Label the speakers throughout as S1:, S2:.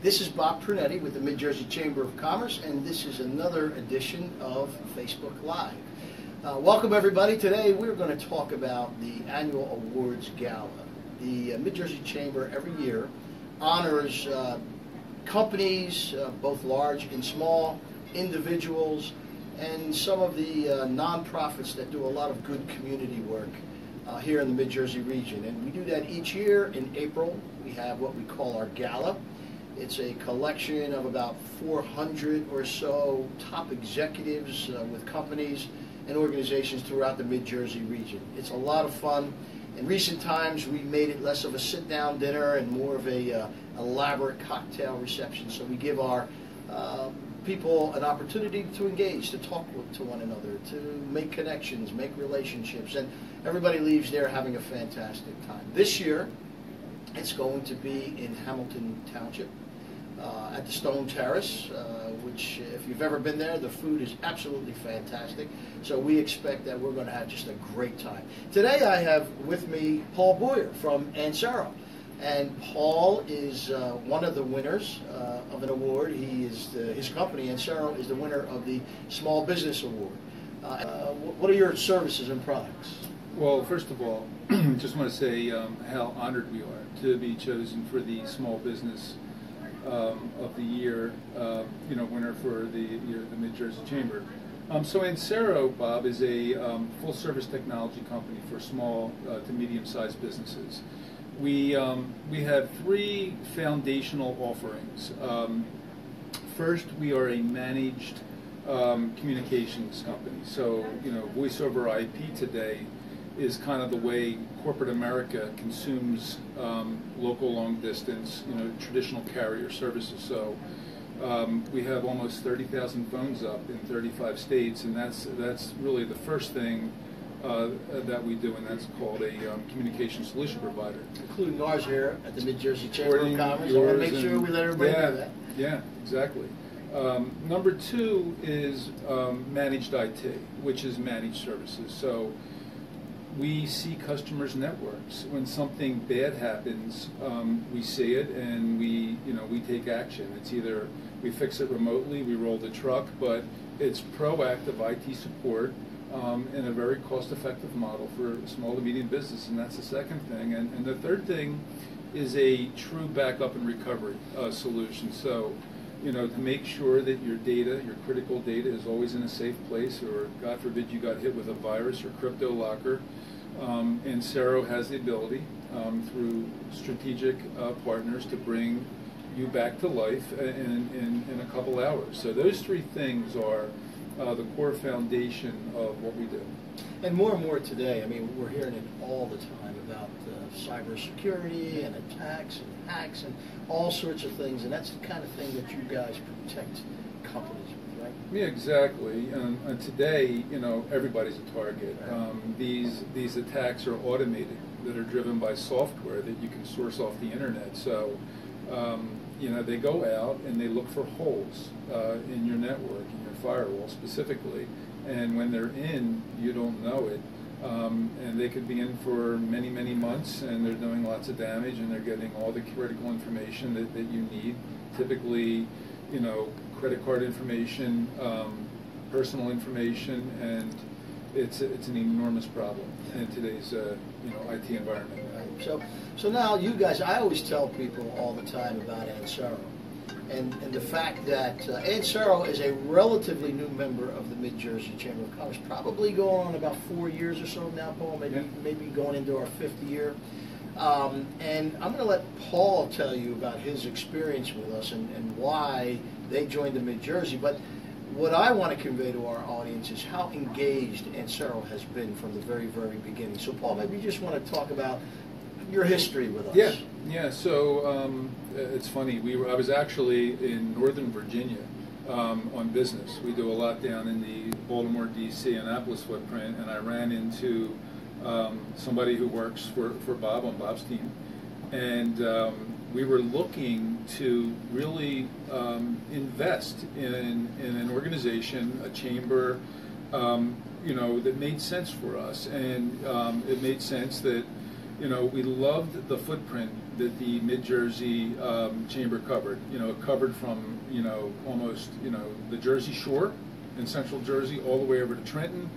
S1: This is Bob Prunetti with the Mid-Jersey Chamber of Commerce, and this is another edition of Facebook Live. Welcome everybody. Today we're going to talk about the annual awards gala. The Mid-Jersey Chamber every year honors companies, both large and small, individuals, and some of the nonprofits that do a lot of good community work here in the Mid-Jersey region. And we do that each year in April. We have what we call our gala. It's a collection of about 400 or so top executives with companies and organizations throughout the Mid-Jersey region. It's a lot of fun. In recent times, we made it less of a sit-down dinner and more of a elaborate cocktail reception. So we give our people an opportunity to engage, to talk to one another, to make connections, make relationships, and everybody leaves there having a fantastic time. This year, it's going to be in Hamilton Township at the Stone Terrace, which if you've ever been there, the food is absolutely fantastic. So we expect that we're going to have just a great time. Today I have with me Paul Boyer from Ancero. And Paul is one of the winners of an award. He is his company, Ancero, is the winner of the Small Business Award. What are your services and products?
S2: Well, first of all, just want to say how honored we are to be chosen for the Small Business of the Year, winner for the Mid-Jersey Chamber. So Ancero, Bob, is a full-service technology company for small to medium-sized businesses. We have three foundational offerings. First, we are a managed communications company. So, voice over IP today is kind of the way corporate America consumes local long distance, traditional carrier services. So we have almost 30,000 phones up in 35 states, and that's really the first thing that we do, and that's called a communication solution provider. Including
S1: ours here at the Mid-Jersey Chamber of Commerce. I want to make sure we let everybody know that.
S2: Yeah, exactly. Number two is managed IT, which is managed services. So we see customers' networks. When something bad happens, we see it and we take action. It's either we fix it remotely, we roll the truck, but it's proactive IT support in a very cost-effective model for small to medium business, and that's the second thing. And the third thing is a true backup and recovery solution. So, to make sure that your data, your critical data, is always in a safe place, or God forbid you got hit with a virus or crypto locker. Ancero has the ability through strategic partners to bring you back to life in a couple hours. So those three things are the core foundation of what we do.
S1: And more today, we're hearing it all the time about cybersecurity and attacks and hacks and all sorts of things, and that's the kind of thing that you guys protect companies with, right?
S2: Yeah, exactly. And today, everybody's a target. These attacks are automated, that are driven by software that you can source off the internet. So, they go out and they look for holes in your network, in your firewall specifically, and when they're in, you don't know it. And they could be in for many, many months, and they're doing lots of damage, and they're getting all the critical information that you need. Typically, credit card information, personal information, and it's an enormous problem in today's IT environment.
S1: Right. So now you guys, I always tell people all the time about Ancero. And the fact that Ancero is a relatively new member of the Mid-Jersey Chamber of Commerce, probably going on about 4 years or so now, Paul, maybe going into our 5th year. And I'm going to let Paul tell you about his experience with us and why they joined the Mid-Jersey. But what I want to convey to our audience is how engaged Ancero has been from the very, very beginning. So, Paul, maybe you just want to talk about your history with us.
S2: Yeah. So it's funny. I was actually in Northern Virginia on business. We do a lot down in the Baltimore, D.C., Annapolis footprint, and I ran into somebody who works for Bob on Bob's team, and we were looking to really invest in an organization, a chamber, that made sense for us, and it made sense that we loved the footprint that the Mid-Jersey Chamber covered. It covered from, almost, the Jersey Shore in central Jersey all the way over to Trenton,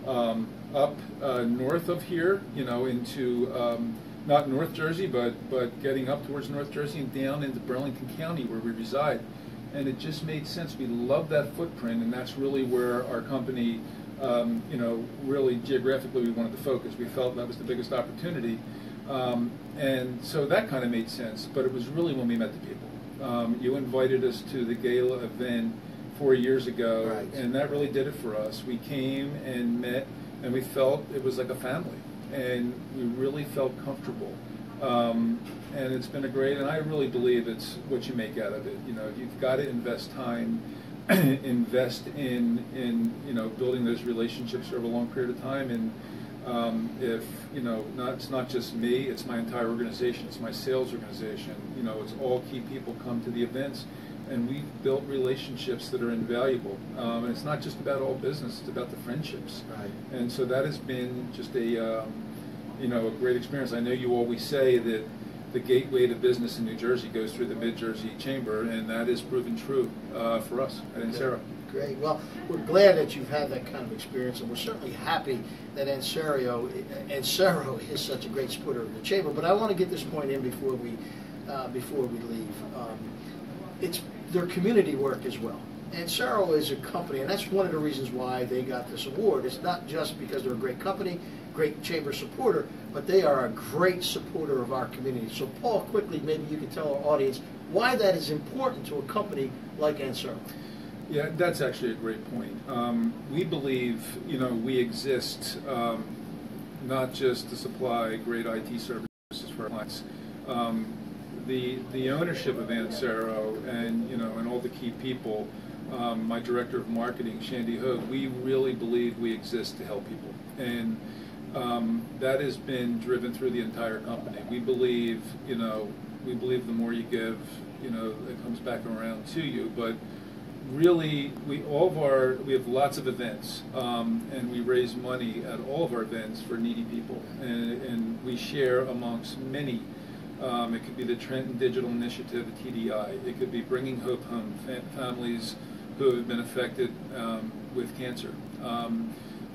S2: up north of here, into not North Jersey, but getting up towards North Jersey and down into Burlington County where we reside. And it just made sense. We love that footprint, and that's really where our company, really geographically we wanted to focus. We felt that was the biggest opportunity. And so that kind of made sense, but it was really when we met the people. You invited us to the gala event 4 years ago,
S1: right,
S2: and that really did it for us. We came and met, and we felt it was like a family, and we really felt comfortable. And it's been and I really believe it's what you make out of it. You've got to invest time, invest in building those relationships over a long period of time. And it's not just me, it's my entire organization, it's my sales organization. It's all key people come to the events, and we've built relationships that are invaluable. And it's not just about all business; it's about the friendships.
S1: Right.
S2: And so that has been just a great experience. I know you always say that the gateway to business in New Jersey goes through the Mid-Jersey Chamber, and that is proven true for us at Ancero.
S1: Great. Well, we're glad that you've had that kind of experience, and we're certainly happy that Ancero is such a great supporter of the Chamber. But I want to get this point in before we leave. It's their community work as well. Ancero is a company, and that's one of the reasons why they got this award. It's not just because they're a great company, great Chamber supporter, but they are a great supporter of our community. So Paul, quickly, maybe you can tell our audience why that is important to a company like Ancero.
S2: Yeah, that's actually a great point. We believe, we exist not just to supply great IT services for our clients. The ownership of Ancero and all the key people, my director of marketing, Shandy Hogue, we really believe we exist to help people. And that has been driven through the entire company. We believe, the more you give, it comes back around to you. But really, we have lots of events, and we raise money at all of our events for needy people, and we share amongst many. It could be the Trenton Digital Initiative, the TDI. It could be Bringing Hope Home, families who have been affected with cancer.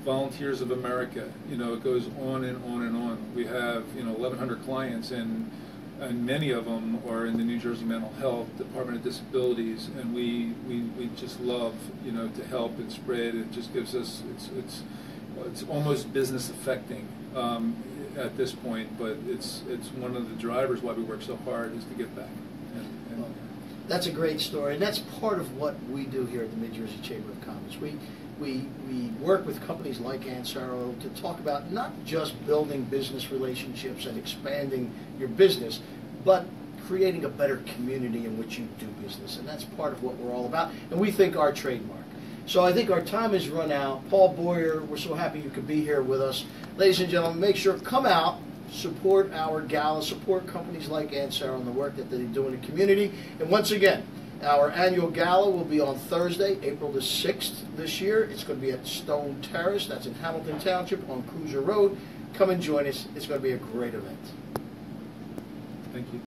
S2: Volunteers of America. It goes on and on and on. We have 1,100 clients, and many of them are in the New Jersey Mental Health Department of Disabilities, and we just love to help and spread. It just gives us it's almost business affecting at this point, but it's one of the drivers why we work so hard is to give back. And
S1: that's a great story, and that's part of what we do here at the Mid-Jersey Chamber of Commerce. We work with companies like Ancero to talk about not just building business relationships and expanding your business, but creating a better community in which you do business. And that's part of what we're all about, and we think our trademark. So I think our time has run out. Paul Boyer, we're so happy you could be here with us. Ladies and gentlemen, make sure, come out, support our gala, support companies like Ancero and the work that they do in the community. And once again, our annual gala will be on Thursday, April the 6th this year. It's going to be at Stone Terrace. That's in Hamilton Township on Cruiser Road. Come and join us. It's going to be a great event.
S2: Thank you.